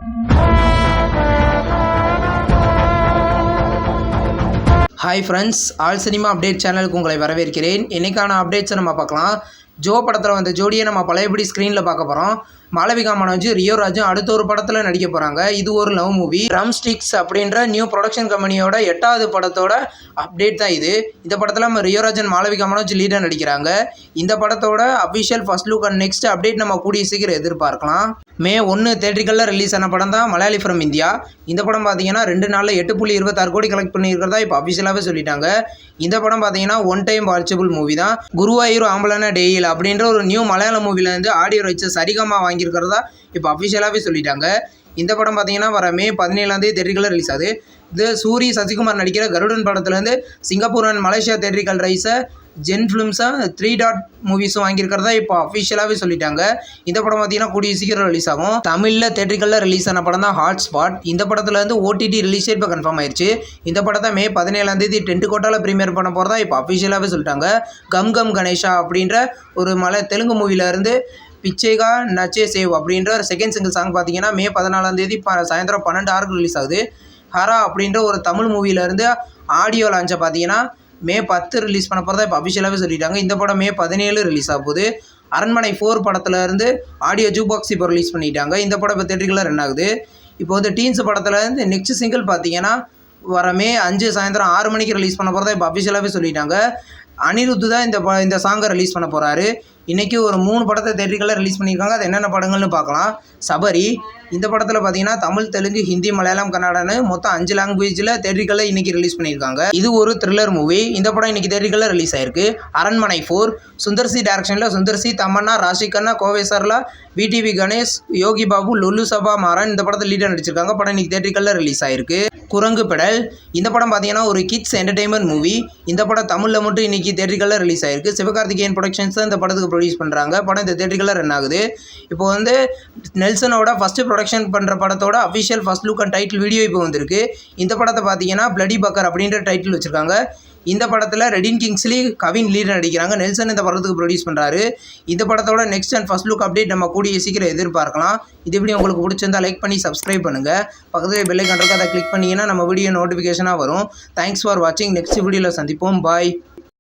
Hi friends, all cinema update சேனலுக்கு உங்களை வரவேற்கிறேன். இன்றைக்கான அப்டேட்ஸை நம்ம பார்க்கலாம். ஜோ படத்தில் வந்த ஜோடியை நம்ம பழையபடி ஸ்க்ரீனில் பார்க்க போகிறோம். மாளவிகா மனோஜ், ரியோ ராஜும் அடுத்த ஒரு படத்தில் நடிக்க போகிறாங்க. இது ஒரு லவ் மூவி. ட்ரம் ஸ்டிக்ஸ் அப்படின்ற நியூ ப்ரொடக்ஷன் கம்பெனியோட 8வது படத்தோட அப்டேட் தான் இது. இந்த படத்தில் நம்ம ரியோ ராஜன், மாளவிகா மனோஜ் லீடாக நடிக்கிறாங்க. இந்த படத்தோட official first look and next update நம்ம கூடிய சீக்கிரம் எதிர்பார்க்கலாம். மே 1 தேட்டரிக்கலில் ரிலீஸ் ஆன படம் தான் மலையாளி ஃப்ரம் இந்தியா. இந்த படம் பார்த்தீங்கன்னா 2 நாளில் 8.26 கோடி கலெக்ட் பண்ணியிருக்கிறதா இப்போ அஃபிஷியலாகவே சொல்லிட்டாங்க. இந்த படம் பார்த்தீங்கன்னா ஒன் டைம் வாட்சபிள் மூவி தான். குருவாயூர் ஆம்பளன டெய்யில் அப்படின்ற ஒரு நியூ மலையாள மூவிலேருந்து ஆடியோ ரைட்ஸ் சரிகமா வாங்கியிருக்கிறதா இப்போ அஃபிஷியலாகவே சொல்லிட்டாங்க. இந்த படம் பார்த்தீங்கன்னா வர மே 17 தேட்டரிக்கலில் ரிலீஸ் ஆகுது. இது சூரி சசிகுமார் நடிக்கிற கருடன் படத்துலேருந்து சிங்கப்பூர் அண்ட் மலேசியா தேட்டரிக்கல் ரைஸை ஜென் ஃபிலிம்ஸாக 3 டாட் மூவிஸும் வாங்கியிருக்கிறதா இப்போ அஃபிஷியலாகவே சொல்லிட்டாங்க. இந்த படம் பார்த்தீங்கன்னா கூடிய சீக்கிரம் ரிலீஸ் ஆகும். தமிழில் தேட்டரிக்கலில் ரிலீஸ் ஆன படம் தான் ஹாட் ஸ்பாட். இந்த படத்துலேருந்து ஓடிடி ரிலீஸ் இப்போ கன்ஃபார்ம் ஆயிடுச்சு. இந்த படத்தை மே 17 டென்ட் கோட்டாவில் ப்ரீமியர் பண்ண போகிறதா இப்போ அஃபிஷியலாகவே சொல்லிட்டாங்க. கம் கம் கணேஷா அப்படின்ற ஒரு தெலுங்கு மூவிலேருந்து பிச்சைகா நச்சே சேவ் அப்படின்ற ஒரு செகண்ட் சிங்கிள் சாங் பார்த்தீங்கன்னா மே 14 சாயந்தரம் 12 ரிலீஸ் ஆகுது. ஹரா அப்படின்ற ஒரு தமிழ் மூவிலேருந்து ஆடியோ லான்ச்சை பார்த்தீங்கன்னா மே 10 ரிலீஸ் பண்ண போகிறதா இப்போ அஃபிஷியலாகவே சொல்லிட்டாங்க. இந்த படம் மே 17 ரிலீஸ் ஆக போகுது. அரண்மனை 4 படத்துலேருந்து ஆடியோ ஜூ பாக்ஸ் இப்போ ரிலீஸ் பண்ணிட்டாங்க. இந்த படம் இப்போ தேட்டரிக்கலில் ரன் ஆகுது. இப்போ டீன்ஸ் படத்துலேருந்து நெக்ஸ்ட் சிங்கிள் பார்த்தீங்கன்னா வர மே 5 சாயந்தரம் 6 மணிக்கு ரிலீஸ் பண்ண போகிறதா இப்போ அஃபிஷியலாகவே சொல்லிட்டாங்க. அனிருத்து தான் இந்த சாங்கை ரிலீஸ் பண்ண போகிறாரு. இன்றைக்கி ஒரு 3 படத்தை தேட்டரிக்கலில் ரிலீஸ் பண்ணியிருக்காங்க. அது என்னென்ன படங்கள்னு பார்க்கலாம். சபரி, இந்த படத்தில் பார்த்தீங்கன்னா தமிழ், தெலுங்கு, ஹிந்தி, மலையாளம், கன்னடான்னு மொத்தம் 5 லாங்குவேஜில் தேட்டரிக்கலில் இன்றைக்கி ரிலீஸ் பண்ணியிருக்காங்க. இது ஒரு த்ரில்லர் மூவி. இந்த படம் இன்றைக்கி தேட்டரிக்கலில் ரிலீஸ் ஆயிருக்கு. அரண்மனை 4 சுந்தர்சி டைரக்ஷனில் சுந்தர்சி, தமன்னா, ராஷிகண்ணா, கோவை சர்லா, விடிவி கணேஷ், யோகி பாபு, லொல்லு சபா மாறன் இந்த படத்தில் லீடாக நடிச்சிருக்காங்க. படம் இன்றைக்கி தேட்டரிக்கலில் ரிலீஸ் ஆயிருக்கு. குரங்கு பெடல், இந்த படம் பார்த்தீங்கன்னா ஒரு கிட்ஸ் என்டர்டெயின்மெண்ட் மூவி. இந்த படம் தமிழில் மட்டும் இன்றைக்கி தேட்டரிக்கலில் ரிலீஸ் ஆயிருக்கு. சிவகார்த்திகேயன் ப்ரொடக்ஷன்ஸ் தான் இந்த படத்துக்கு ப்ரொடியூஸ் பண்ணுறாங்க. படம் இந்த தேட்டரிக்கலில் ரன் ஆகுது. இப்போ நெல்சனோட ஃபஸ்ட்டு ப்ரொடக்ஷன் பண்ணுற படத்தோட official first look and title video இப்போ வந்திருக்கு. இந்த படத்தை பார்த்தீங்கன்னா பிளடி பக்கர் அப்படின்ற டைட்டில் வச்சுருக்காங்க. இந்த படத்தில் ரெடின் கிங்ஸ்லி, கவின் லீடர் நடிக்கிறாங்க. நெல்சன் இந்த படத்துக்கு ப்ரொடியூஸ் பண்ணுறாரு. இந்த படத்தோட next and first look update நம்ம கூடிய சீக்கிரம் எதிர்பார்க்கலாம். இது எப்படி உங்களுக்கு பிடிச்சிருந்தா லைக் பண்ணி சப்ஸ்கிரைப் பண்ணுங்கள். பக்கத்தில் பெல் ஐகான் இருக்கு, அதை கிளிக் பண்ணிங்கன்னா நம்ம வீடியோ நோட்டிஃபிகேஷனாக வரும். தேங்க்ஸ் ஃபார் வாட்சிங். நெக்ஸ்ட் வீடியோவில் சந்திப்போம். பாய்.